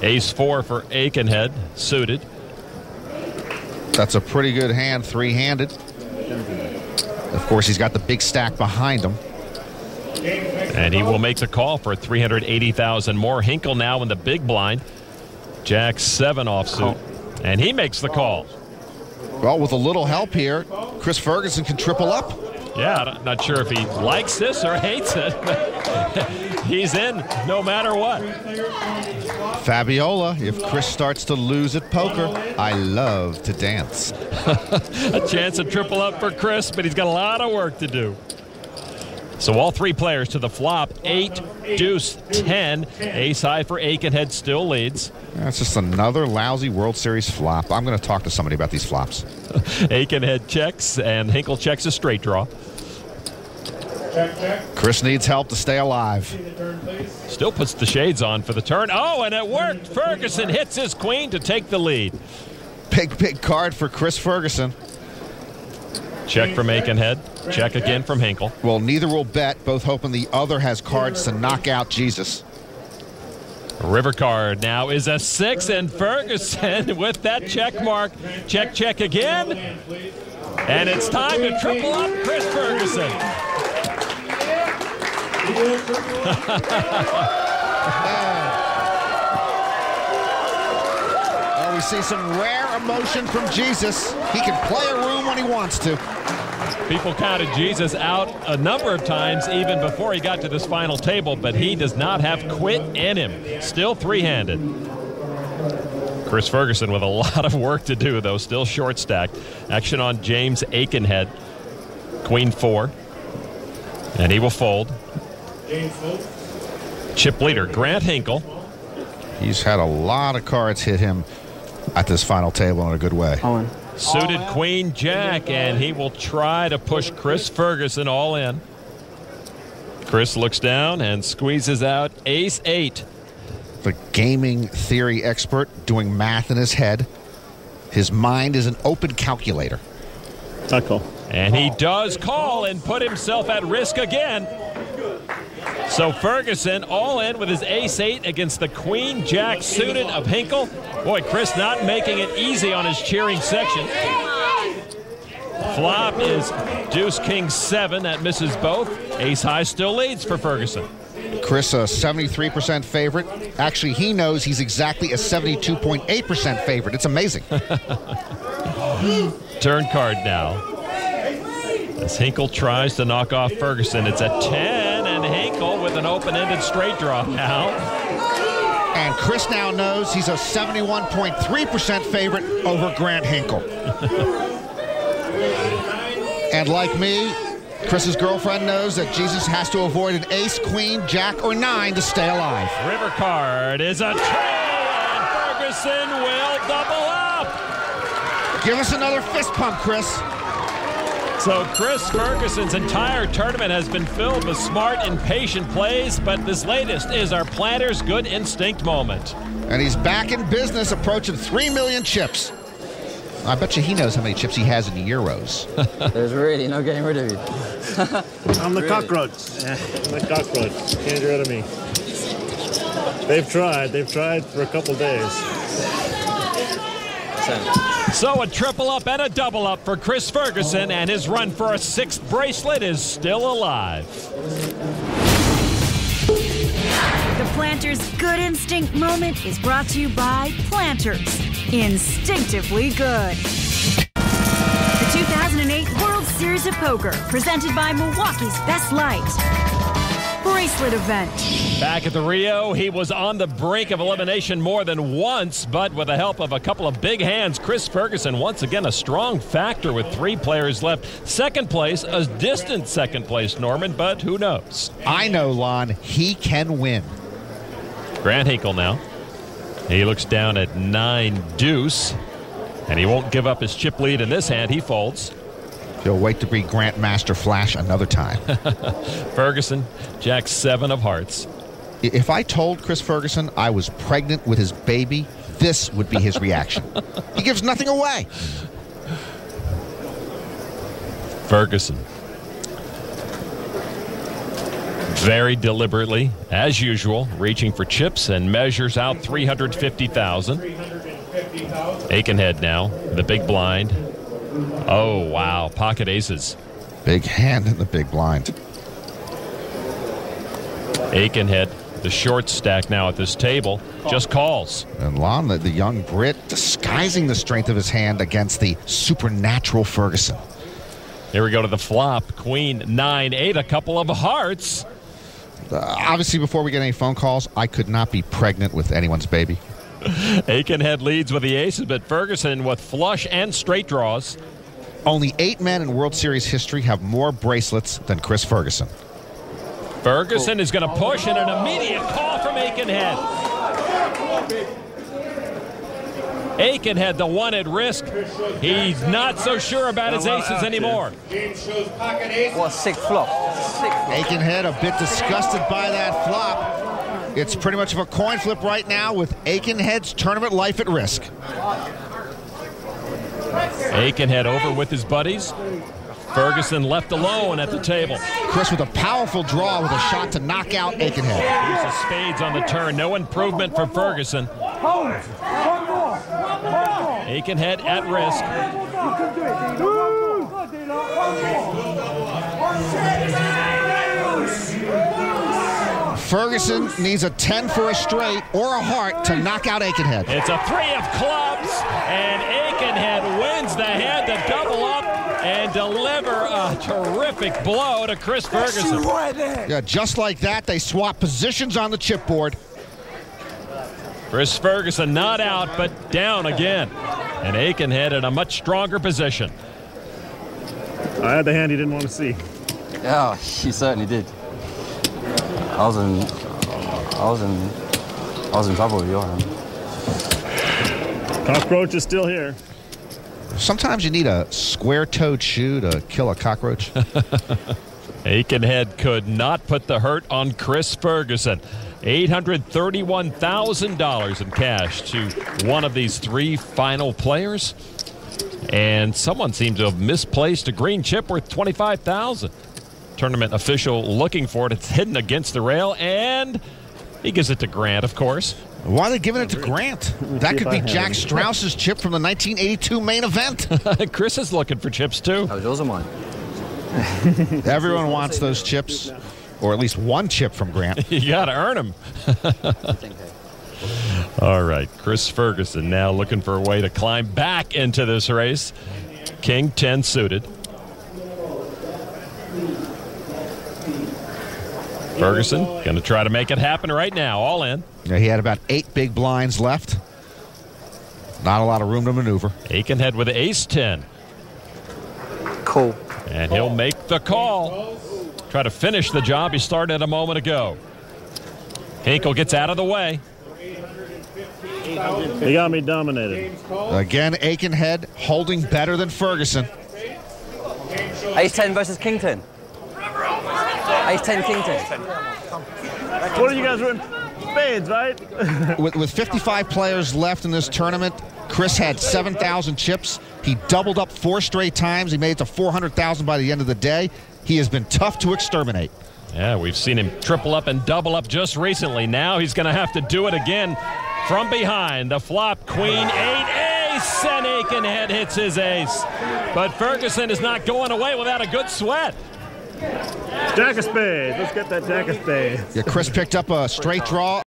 Ace-4 for Aikenhead, suited. That's a pretty good hand, three-handed. Of course, he's got the big stack behind him. And he will make the call for 380,000 more. Hinkle now in the big blind. Jack-7 offsuit. And he makes the call. Well, with a little help here, Chris Ferguson can triple up. Yeah, I'm not sure if he likes this or hates it, but he's in no matter what. Fabiola, if Chris starts to lose at poker, I love to dance. A chance of triple up for Chris, but he's got a lot of work to do. So all three players to the flop, 8, deuce, 10. Ace high for Aikenhead still leads. That's just another lousy World Series flop. I'm going to talk to somebody about these flops. Aikenhead checks, and Hinkle checks a straight draw. Chris needs help to stay alive. Still puts the shades on for the turn. Oh, and it worked. Ferguson hits his queen to take the lead. Big card for Chris Ferguson. Check from Aikenhead. Check again from Hinkle. Well, neither will bet, both hoping the other has cards to knock out Jesus. River card now is a 6, and Ferguson with that check mark. Check again. And it's time to triple up Chris Ferguson. Well, we see some rare emotion from Jesus. He can play a room when he wants to. People counted Jesus out a number of times even before he got to this final table, but he does not have quit in him. Still three-handed. Chris Ferguson with a lot of work to do, though, still short stacked. Action on James Aikenhead. Queen 4. And he will fold. Chip leader, Grant Hinkle. He's had a lot of cards hit him at this final table in a good way. Suited Queen Jack, and he will try to push Chris Ferguson all in. Chris looks down and squeezes out Ace 8. The gaming theory expert doing math in his head. His mind is an open calculator. I call. And he does call and put himself at risk again. So Ferguson all in with his Ace 8 against the Queen Jack suited of Hinkle. Boy, Chris not making it easy on his cheering section. Flop is Deuce King 7. That misses both. Ace high still leads for Ferguson. Chris, a 73% favorite. Actually, he knows he's exactly a 72.8% favorite. It's amazing. Turn card now. As Hinkle tries to knock off Ferguson, it's a 10, and Hinkle with an open-ended straight draw now. And Chris now knows he's a 71.3% favorite over Grant Hinkle. And like me, Chris's girlfriend knows that Jesus has to avoid an ace, queen, jack, or 9 to stay alive. River card is a 2, and Ferguson will double up. Give us another fist pump, Chris. So Chris Ferguson's entire tournament has been filled with smart and patient plays, but this latest is our planter's good instinct moment. And he's back in business, approaching 3 million chips. I bet you he knows how many chips he has in euros. There's really no getting rid of you. I'm the cockroach. I'm the cockroach. Can't get rid of me. They've tried for a couple days. So a triple up and a double up for Chris Ferguson, and his run for a 6th bracelet is still alive. The Planter's Good Instinct moment is brought to you by Planters. Instinctively good. The 2008 World Series of Poker, presented by Milwaukee's Best Light. Bracelet event. Back at the Rio, he was on the brink of elimination more than once, but with the help of a couple of big hands, Chris Ferguson once again a strong factor with 3 players left. Second place, a distant second place, Norman, but who knows? I know, Lon, he can win. Grant Hinkle now. He looks down at 9 deuce, and he won't give up his chip lead in this hand. He folds. He'll wait to be Grandmaster Flash another time. Ferguson, Jack 7 of hearts. If I told Chris Ferguson I was pregnant with his baby, this would be his reaction. He gives nothing away. Ferguson. Very deliberately, as usual, reaching for chips and measures out 350,000. Aikenhead now, the big blind. Oh, wow, pocket aces. Big hand in the big blind. Aikenhead, the short stack now at this table, just calls. And Lon, the young Brit, disguising the strength of his hand against the supernatural Ferguson. Here we go to the flop. Queen 9-8, a couple of hearts. Obviously, before we get any phone calls, I could not be pregnant with anyone's baby. Aikenhead leads with the aces, but Ferguson with flush and straight draws. Only 8 men in World Series history have more bracelets than Chris Ferguson. Ferguson is going to push, and an immediate call from Aikenhead. Aikenhead, the one at risk. He's not so sure about his aces anymore. What, 6 flop? Aikenhead a bit disgusted by that flop. It's pretty much of a coin flip right now with Aikenhead's tournament life at risk. Aikenhead over with his buddies. Ferguson left alone at the table. Chris with a powerful draw with a shot to knock out Aikenhead. Here's the spades on the turn. No improvement for Ferguson. Aikenhead at risk. Ferguson needs a 10 for a straight or a heart to knock out Aikenhead. It's a 3 of clubs, and Aikenhead wins the hand to double up and deliver a terrific blow to Chris Ferguson. Yeah, just like that, they swap positions on the chipboard. Chris Ferguson not out, but down again. And Aikenhead in a much stronger position. I had the hand he didn't want to see. Yeah, he certainly did. I was in trouble with your hand. Cockroach is still here. Sometimes you need a square-toed shoe to kill a cockroach. Aikenhead could not put the hurt on Chris Ferguson. $831,000 in cash to one of these 3 final players. And someone seemed to have misplaced a green chip worth $25,000. Tournament official looking for it. It's hidden against the rail, and he gives it to Grant, of course. Why are they giving it to Grant? That could be Jack Strauss's chip from the 1982 main event. Chris is looking for chips, too. That was yours or mine? Everyone wants those chips, or at least one chip from Grant. You got to earn them. All right, Chris Ferguson now looking for a way to climb back into this race. King 10 suited. Ferguson going to try to make it happen right now, all in. Yeah, he had about 8 big blinds left. Not a lot of room to maneuver. Aikenhead with ace-10. Cool. And he'll make the call. Try to finish the job he started a moment ago. Hinkle gets out of the way. He got me dominated. Again, Aikenhead holding better than Ferguson. Ace-10 versus King-10. Ace-10, King-10. What are you guys doing? Spades, right? With 55 players left in this tournament, Chris had 7,000 chips. He doubled up 4 straight times. He made it to 400,000 by the end of the day. He has been tough to exterminate. Yeah, we've seen him triple up and double up just recently. Now he's going to have to do it again from behind. The flop, Queen 8, ace, and Aikenhead hits his ace. But Ferguson is not going away without a good sweat. Jack of spades. Let's get that Jack of spades. Yeah, Chris picked up a straight draw.